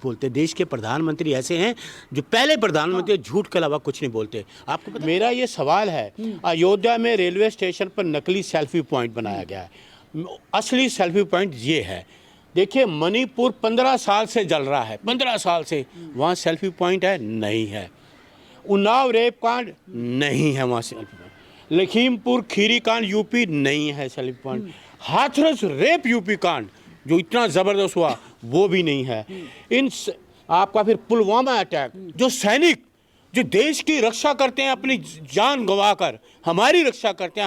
बोलते। देश के प्रधानमंत्री ऐसे हैं जो पहले प्रधानमंत्री झूठ के अलावा कुछ नहीं बोलते। आपको पता? मेरा ये सवाल है, अयोध्या में रेलवे स्टेशन पर नकली सेल्फी पॉइंट बनाया गया है। असली सेल्फी पॉइंट ये है, देखिए मणिपुर 15 साल से जल रहा है, 15 साल से। वहाँ सेल्फी पॉइंट है? नहीं है। उन्नाव रेप कांड नहीं है वहाँ सेल्फी पॉइंट। लखीमपुर खीरी कांड यूपी नहीं है selfie point. Hathras rape UP कांड जो इतना ज़बरदस्त हुआ वो भी नहीं है। आपका फिर पुलवामा अटैक, जो सैनिक जो देश की रक्षा करते हैं अपनी जान गंवाकर, हमारी रक्षा करते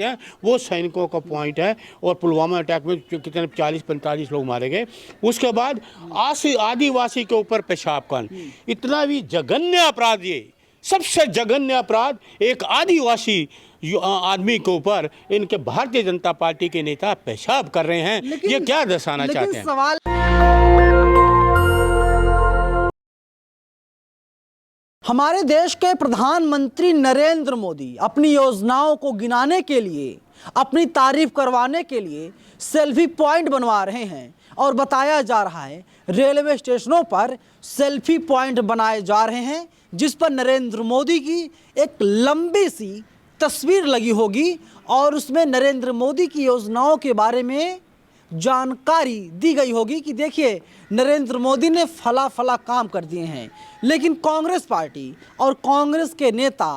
हैं, वो सैनिकों का पॉइंट है। और पुलवामा अटैक में कितने 40-45 लोग मारे गए। उसके बाद आदिवासी के ऊपर पेशाब कांड, इतना भी जघन्य अपराध, ये सबसे जघन्य अपराध एक आदिवासी आदमी के ऊपर इनके भारतीय जनता पार्टी के नेता पेशाब कर रहे हैं। ये क्या दर्शाना चाहते हैं? सवाल हमारे देश के प्रधानमंत्री नरेंद्र मोदी अपनी योजनाओं को गिनाने के लिए, अपनी तारीफ करवाने के लिए सेल्फी पॉइंट बनवा रहे हैं। और बताया जा रहा है रेलवे स्टेशनों पर सेल्फी पॉइंट बनाए जा रहे हैं, जिस पर नरेंद्र मोदी की एक लंबी सी तस्वीर लगी होगी और उसमें नरेंद्र मोदी की योजनाओं के बारे में जानकारी दी गई होगी कि देखिए नरेंद्र मोदी ने फला फला काम कर दिए हैं। लेकिन कांग्रेस पार्टी और कांग्रेस के नेता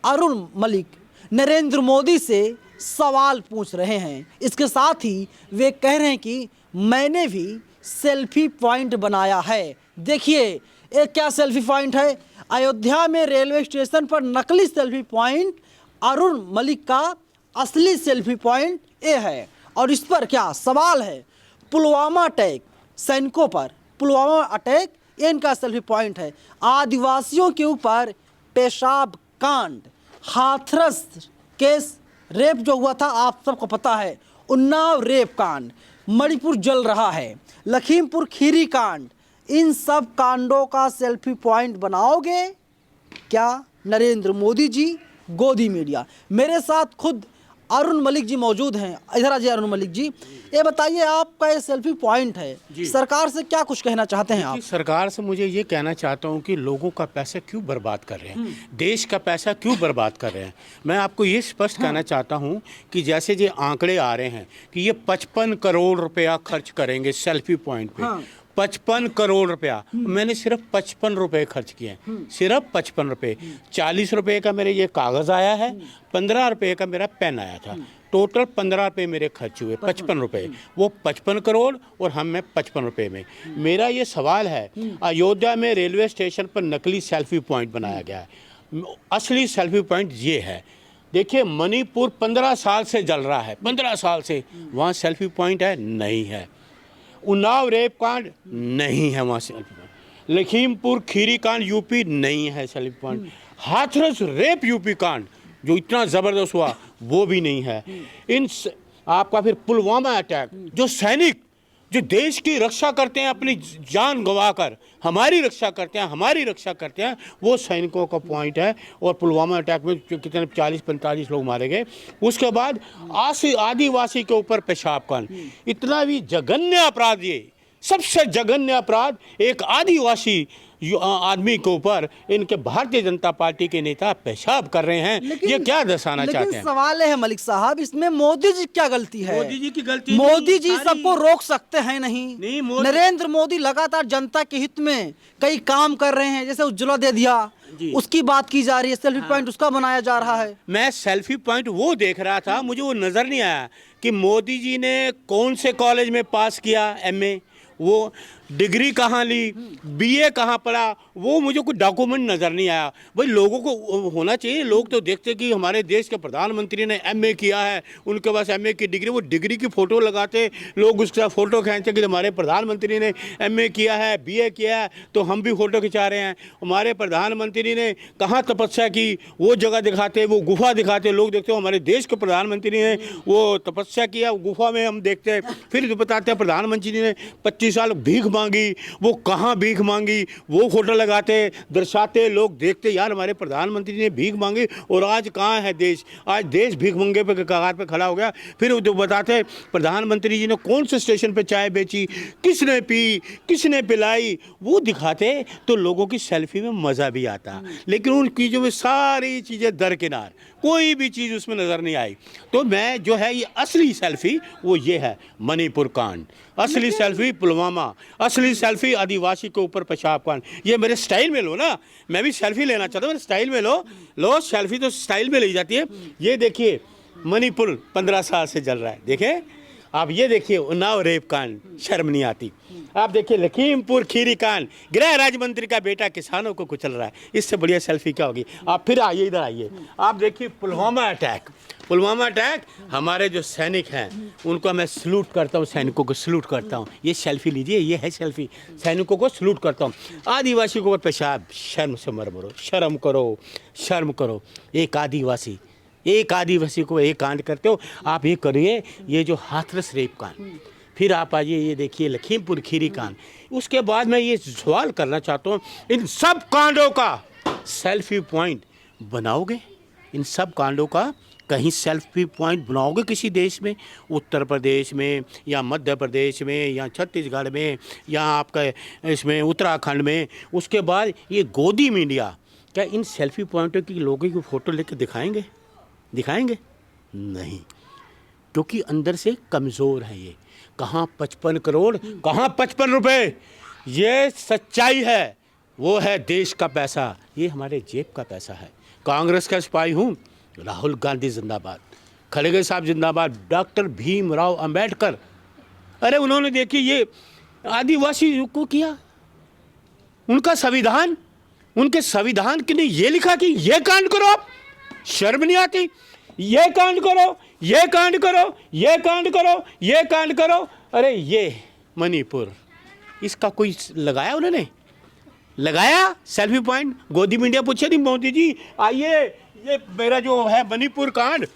अरुण मलिक नरेंद्र मोदी से सवाल पूछ रहे हैं। इसके साथ ही वे कह रहे हैं कि मैंने भी सेल्फी पॉइंट बनाया है। देखिए ये क्या सेल्फी पॉइंट है। अयोध्या में रेलवे स्टेशन पर नकली सेल्फी पॉइंट, अरुण मलिक का असली सेल्फी पॉइंट ये है। और इस पर क्या सवाल है, पुलवामा अटैक, सैनिकों पर पुलवामा अटैक, ये इनका सेल्फी पॉइंट है। आदिवासियों के ऊपर पेशाब कांड, हाथरस केस रेप जो हुआ था आप सबको पता है, उन्नाव रेप कांड, मणिपुर जल रहा है, लखीमपुर खीरी कांड, इन सब कांडों का सेल्फी पॉइंट बनाओगे क्या नरेंद्र मोदी जी, गोदी मीडिया? मेरे साथ खुद अरुण मलिक जी मौजूद हैं। इधर आइए अरुण मलिक जी, ये बताइए आपका ये सेल्फी पॉइंट है, सरकार से क्या कुछ कहना चाहते हैं आप? सरकार से मुझे ये कहना चाहता हूँ कि लोगों का पैसा क्यों बर्बाद कर रहे हैं, देश का पैसा क्यों बर्बाद कर रहे हैं। मैं आपको ये स्पष्ट कहना चाहता हूँ कि जैसे ये आंकड़े आ रहे हैं कि ये 55 करोड़ रुपया खर्च करेंगे सेल्फी पॉइंट पे। 55 करोड़ रुपया, मैंने सिर्फ 55 रुपये खर्च किए हैं, सिर्फ 55 रुपये। 40 रुपये का मेरे ये कागज़ आया है, 15 रुपये का मेरा पेन आया था, टोटल 15 रुपये मेरे खर्च हुए, 55 रुपये। वो 55 करोड़ और हम में 55 रुपये में। मेरा ये सवाल है, अयोध्या में रेलवे स्टेशन पर नकली सेल्फी पॉइंट बनाया गया है। असली सेल्फी पॉइंट ये है, देखिए मणिपुर 15 साल से जल रहा है, 15 साल से। वहाँ सेल्फी पॉइंट है? नहीं है। उन्नाव रेप कांड नहीं है वहाँ सेल्फी पॉइंट। लखीमपुर खीरी कांड यूपी नहीं है selfie point. Hathras rape UP कांड जो इतना ज़बरदस्त हुआ वो भी नहीं है। आपका फिर पुलवामा अटैक, जो सैनिक जो देश की रक्षा करते हैं अपनी जान गंवाकर, हमारी रक्षा करते हैं, वो सैनिकों का पॉइंट है। और पुलवामा अटैक में कितने 40-45 लोग मारे गए। उसके बाद आदिवासी के ऊपर पेशाब कांड, इतना भी जघन्य अपराध, ये सबसे जघन्य अपराध एक आदिवासी आदमी के ऊपर इनके भारतीय जनता पार्टी के नेता पेशाब कर रहे हैं। ये क्या दर्शाना चाहते हैं? सवाल है मलिक साहब, इसमें मोदी जी क्या गलती है? मोदी जी की गलती, मोदी जी सबको रोक सकते हैं नहीं, नरेंद्र मोदी लगातार जनता के हित में कई काम कर रहे हैं। जैसे उज्ज्वला दे दिया, उसकी बात की जा रही है, सेल्फी पॉइंट उसका बनाया जा रहा है। मैं सेल्फी पॉइंट वो देख रहा था, मुझे वो नजर नहीं आया कि मोदी जी ने कौन से कॉलेज में पास किया MA, वो डिग्री कहाँ ली, BA कहाँ पढ़ा, वो मुझे कोई डॉक्यूमेंट नज़र नहीं आया। भाई लोगों को होना चाहिए, लोग तो देखते कि हमारे देश के प्रधानमंत्री ने MA किया है, उनके पास MA की डिग्री, वो डिग्री की फ़ोटो लगाते, लोग उसका फ़ोटो खींचते कि हमारे प्रधानमंत्री ने MA किया है, BA किया है, तो हम भी फ़ोटो खिंचा रहे हैं। हमारे प्रधानमंत्री ने कहाँ तपस्या की वो जगह दिखाते, वो गुफा दिखाते, लोग देखते हो हमारे देश के प्रधानमंत्री ने वो तपस्या किया, गुफा में हम देखते हैं। फिर बताते हैं प्रधानमंत्री ने 25 साल भीख मांगी, वो कहाँ भीख मांगी, वो फोटो लगाते, दर्शाते, लोग देखते यार हमारे प्रधानमंत्री ने भीख मांगी और आज कहाँ है देश। आज देश भीख मंगे पे कगार पे खड़ा हो गया। फिर वो बताते प्रधानमंत्री जी ने कौन से स्टेशन पे चाय बेची, किसने पी, किसने पिलाई, वो दिखाते तो लोगों की सेल्फी में मज़ा भी आता। लेकिन उन चीज़ों में सारी चीज़ें दरकिनार, कोई भी चीज़ उसमें नज़र नहीं आई। तो मैं जो है ये असली सेल्फी वो ये है मणिपुर कांड, असली सेल्फी पुलवामा, असली सेल्फी आदिवासी के ऊपर पेशाब कांड। ये मेरे स्टाइल में लो ना, मैं भी सेल्फी लेना चाहता हूँ, मेरे स्टाइल में लो सेल्फी तो स्टाइल में ली जाती है। ये देखिए मणिपुर 15 साल से जल रहा है, देखें आप। ये देखिए उन्नाव रेप कांड, शर्म नहीं आती। आप देखिए लखीमपुर खीरी कांड, गृह राज्य मंत्री का बेटा किसानों को कुचल रहा है। इससे बढ़िया सेल्फी क्या होगी। आप फिर आइए, इधर आइए, आप देखिए पुलवामा अटैक। हमारे जो सैनिक हैं उनको मैं सलूट करता हूँ, सैनिकों को सलूट करता हूँ। ये सेल्फी लीजिए, ये है सेल्फी, सैनिकों को सलूट करता हूँ। आदिवासी को पेशाब, शर्म से मर मरो, शर्म करो। एक आदिवासी को एक कांड करते हो आप। ये करिए ये जो हाथरस रेप कांड, फिर आप आइए ये देखिए लखीमपुर खीरी कांड। उसके बाद मैं ये सवाल करना चाहता हूँ, इन सब कांडों का सेल्फी पॉइंट बनाओगे? इन सब कांडों का कहीं सेल्फी पॉइंट बनाओगे किसी देश में, उत्तर प्रदेश में या मध्य प्रदेश में या छत्तीसगढ़ में या आपका इसमें उत्तराखंड में? उसके बाद ये गोदी मीडिया क्या इन सेल्फी पॉइंटों की लोगों की फ़ोटो लेकर दिखाएंगे? नहीं, क्योंकि अंदर से कमज़ोर है ये। कहाँ 55 करोड़, कहाँ 55 रुपए। ये सच्चाई है, वो है देश का पैसा, ये हमारे जेब का पैसा है। कांग्रेस का सिपाही हूँ, राहुल गांधी जिंदाबाद, खड़गे साहब जिंदाबाद, डॉक्टर भीमराव अंबेडकर। अरे उन्होंने देखिए ये आदिवासी को किया, उनका संविधान, उनके संविधान के लिए ये लिखा कि ये कांड करो। आप शर्म नहीं आती? ये कांड करो, ये कांड करो, ये कांड करो, ये कांड करो। अरे ये मणिपुर, इसका कोई लगाया उन्होंने? लगाया सेल्फी पॉइंट? गोदी मीडिया पूछे नहीं मोदी जी आइए ये मेरा जो है मणिपुर कांड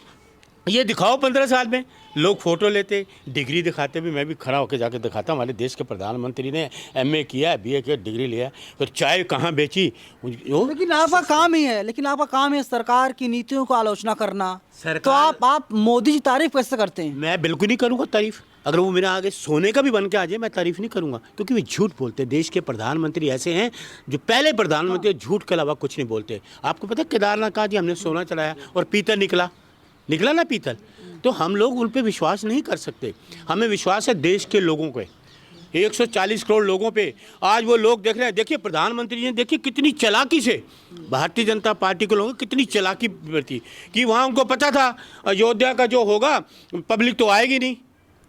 ये दिखाओ 15 साल में। लोग फोटो लेते, डिग्री दिखाते भी, मैं भी खड़ा होकर जाकर दिखाता हमारे देश के प्रधानमंत्री ने MA किया है, BA किया, डिग्री लिया, फिर चाय कहाँ बेची। लेकिन आपका काम है सरकार की नीतियों को आलोचना करना। तो आप मोदी जी तारीफ कैसे करते हैं? मैं बिल्कुल नहीं करूँगा तारीफ। अगर वो मेरा आगे सोने का भी बन के आ जाए मैं तारीफ नहीं करूँगा, क्योंकि वे झूठ बोलते हैं। देश के प्रधानमंत्री ऐसे हैं जो पहले प्रधानमंत्री झूठ के अलावा कुछ नहीं बोलते। आपको पता है केदारनाथ कहा जी हमने सोना चढ़ाया और पीतल निकला ना पीतल। तो हम लोग उन पे विश्वास नहीं कर सकते। हमें विश्वास है देश के लोगों पे, 140 करोड़ लोगों पे। आज वो लोग देख रहे हैं। देखिए प्रधानमंत्री ने देखिए कितनी चालाकी से, भारतीय जनता पार्टी के लोगों की कितनी चालाकी बरती कि वहाँ उनको पता था अयोध्या का जो होगा पब्लिक तो आएगी नहीं,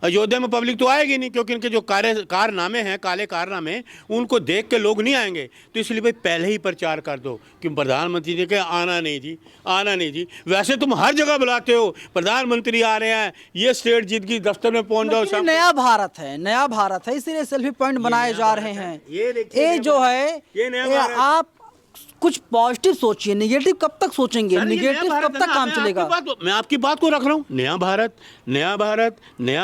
अयोध्या में पब्लिक तो आएगी नहीं, क्योंकि इनके जो कारनामे हैं, काले कारनामे, उनको देख के लोग नहीं आएंगे। तो इसलिए भाई पहले ही प्रचार कर दो कि प्रधानमंत्री ने कहा आना नहीं जी। वैसे तुम हर जगह बुलाते हो प्रधानमंत्री आ रहे हैं, ये स्टेट जीत की दफ्तर में पहुंच जाओ। नया भारत है इसीलिए सेल्फी पॉइंट बनाए जा रहे हैं। ये जो है आप कुछ पॉजिटिव सोचिए, नेगेटिव कब तक सोचेंगे? नेगेटिव कब तक काम चलेगा? मैं आपकी बात को रख रहा हूँ। नया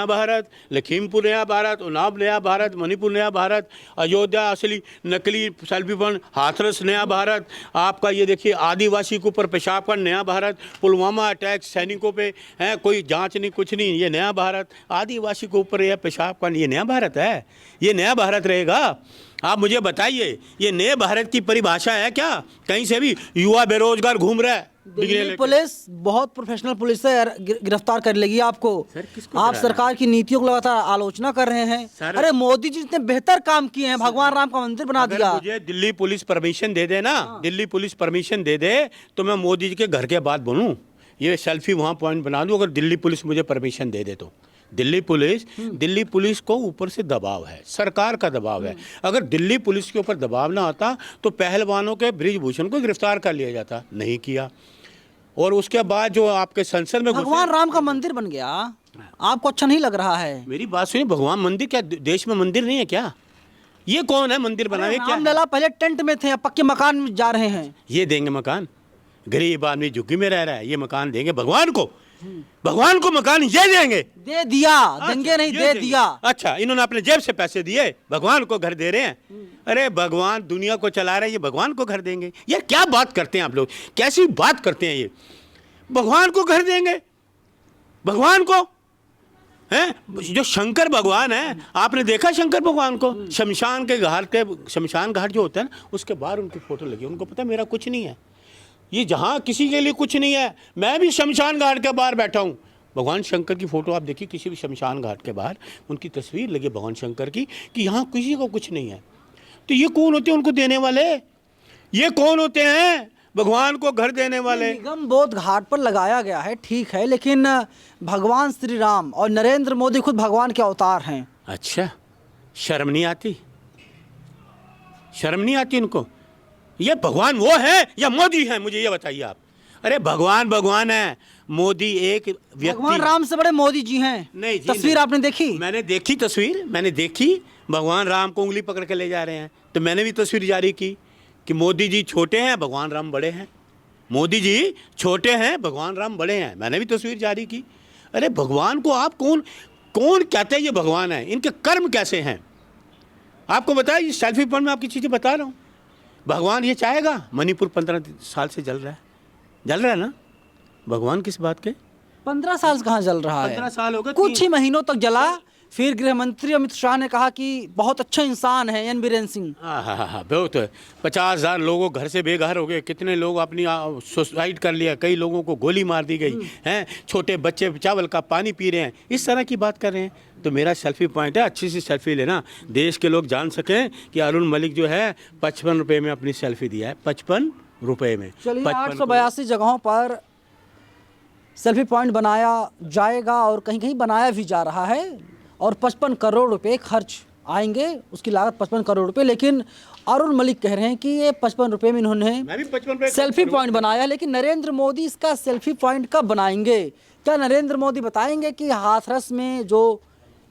भारत, लखीमपुर नया भारत, उन्नाव नया भारत, मणिपुर नया भारत, अयोध्या असली नकली सेल्फी पॉइंट, हाथरस नया भारत, आपका ये देखिए आदिवासी के ऊपर पेशाब का नया भारत, पुलवामा अटैक सैनिकों पे है, कोई जांच नहीं कुछ नहीं, ये नया भारत, आदिवासी के ऊपर यह पेशाब का, ये नया भारत है? ये नया भारत रहेगा? आप मुझे बताइए ये नए भारत की परिभाषा है क्या? कहीं से भी युवा बेरोजगार घूम रहा है। दिल्ली पुलिस बहुत प्रोफेशनल पुलिस है, गिरफ्तार कर लेगी आपको। आप सरकार की नीतियों को लगातार आलोचना कर रहे हैं। अरे मोदी जी इतने बेहतर काम किए हैं, भगवान राम का मंदिर बना दिया। मुझे दिल्ली पुलिस परमिशन दे दे ना, दिल्ली पुलिस परमिशन दे दे तो मैं मोदी जी के घर के बाद बोलूँ, ये सेल्फी वहाँ पॉइंट बना दूँ, अगर दिल्ली पुलिस मुझे परमिशन दे दे तो। दिल्ली पुलिस को ऊपर से दबाव है, सरकार का दबाव है। अगर दिल्ली पुलिस के ऊपर दबाव ना आता तो पहलवानों के बृजभूषण को गिरफ्तार कर लिया जाता, नहीं किया। और उसके बाद जो आपके संसद में भगवान राम का मंदिर बन गया, आपको अच्छा नहीं लग रहा है? मेरी बात सुनिए, भगवान मंदिर क्या देश में मंदिर नहीं है क्या? ये कौन है मंदिर बनाए? क्या रामलला पहले टेंट में थे, अब पक्के मकान में जा रहे हैं। ये देंगे मकान? गरीब आदमी झुग्गी में रह रहा है, ये मकान देंगे भगवान को? भगवान को मकान ये देंगे? दे दिया, देंगे नहीं, ये दे देंगे। दिया। अच्छा, इन्होंने अपने जेब से पैसे दिए, भगवान को घर दे रहे हैं। अरे भगवान दुनिया को चला रहे हैं, ये भगवान को घर देंगे? यार क्या बात करते हैं आप लोग, कैसी बात करते हैं ये? भगवान को घर देंगे? भगवान को हैं? जो शंकर भगवान है, आपने देखा शंकर भगवान को? शमशान घाट जो होता है ना, उसके बाहर उनकी फोटो लगी। उनको पता है मेरा कुछ नहीं है, ये जहाँ किसी के लिए कुछ नहीं है। मैं भी शमशान घाट के बाहर बैठा हूँ। भगवान शंकर की फ़ोटो आप देखिए, किसी भी शमशान घाट के बाहर उनकी तस्वीर लगी भगवान शंकर की, कि यहाँ किसी को कुछ नहीं है। तो ये कौन होते हैं उनको देने वाले? ये कौन होते हैं भगवान को घर देने वाले? निगम बोध घाट पर लगाया गया है, ठीक है, लेकिन भगवान श्री राम और नरेंद्र मोदी खुद भगवान के अवतार हैं। अच्छा, शर्म नहीं आती? शर्म नहीं आती इनको? ये भगवान वो है या मोदी है, मुझे ये बताइए आप। अरे भगवान है, मोदी एक व्यक्ति। भगवान राम से बड़े मोदी जी हैं। नहीं जी, तस्वीर नहीं। आपने देखी? मैंने देखी तस्वीर, मैंने देखी। भगवान राम को उंगली पकड़ के ले जा रहे हैं, तो मैंने भी तस्वीर जारी की कि मोदी जी छोटे हैं, भगवान राम बड़े हैं। मोदी जी छोटे हैं, भगवान राम बड़े हैं, मैंने भी तस्वीर जारी की। अरे भगवान को आप कौन कहते हैं ये भगवान है? इनके कर्म कैसे हैं आपको बताया? ये सेल्फी पॉइंट में आपकी चीज़ें बता रहा हूँ। भगवान ये चाहेगा? मणिपुर 15 साल से जल रहा है ना? भगवान किस बात के? 15 साल से कहाँ जल रहा है? 15 साल हो गए। कुछ ही महीनों तक जला। फिर गृह मंत्री अमित शाह ने कहा कि बहुत अच्छा इंसान है एन बीरेन सिंह। हाँ, बहुत। 50,000 लोगों घर से बेघर हो गए। कितने लोग अपनी सुसाइड कर लिया, कई लोगों को गोली मार दी गई हैं। छोटे बच्चे चावल का पानी पी रहे हैं, इस तरह की बात कर रहे हैं। तो मेरा सेल्फी पॉइंट है, अच्छी सी सेल्फी लेना, देश के लोग जान सकें कि अरुण मलिक जो है 55 रुपये में अपनी सेल्फी दिया है। 55 रुपये में। चलिए, 882 जगहों पर सेल्फी पॉइंट बनाया जाएगा और कहीं कहीं बनाया भी जा रहा है, और 55 करोड़ रुपए खर्च आएंगे, उसकी लागत 55 करोड़ रुपए। लेकिन अरुण मलिक कह रहे हैं कि ये 55 रुपए में इन्होंने सेल्फी पॉइंट बनाया। लेकिन नरेंद्र मोदी इसका सेल्फी पॉइंट कब बनाएंगे? क्या नरेंद्र मोदी बताएंगे कि हाथरस में जो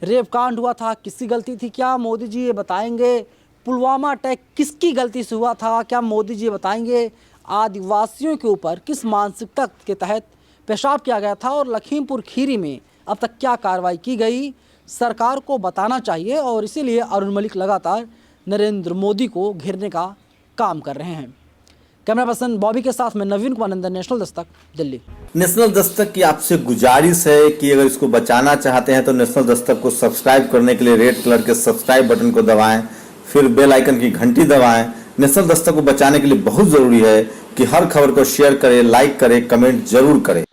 रेप कांड हुआ था किसकी गलती थी? क्या मोदी जी ये बताएंगे पुलवामा अटैक किसकी गलती से हुआ था? क्या मोदी जी बताएंगे आदिवासियों के ऊपर किस मानसिकता के तहत पेशाब किया गया था? और लखीमपुर खीरी में अब तक क्या कार्रवाई की गई? सरकार को बताना चाहिए, और इसीलिए अरुण मलिक लगातार नरेंद्र मोदी को घेरने का काम कर रहे हैं। कैमरा पर्सन बॉबी के साथ मैं नवीन कुमार नंदन, नेशनल दस्तक, दिल्ली। नेशनल दस्तक की आपसे गुजारिश है कि अगर इसको बचाना चाहते हैं तो नेशनल दस्तक को सब्सक्राइब करने के लिए रेड कलर के सब्सक्राइब बटन को दबाएं, फिर बेल आइकन की घंटी दबाएं। नेशनल दस्तक को बचाने के लिए बहुत जरूरी है कि हर खबर को शेयर करें, लाइक करें, कमेंट जरूर करें।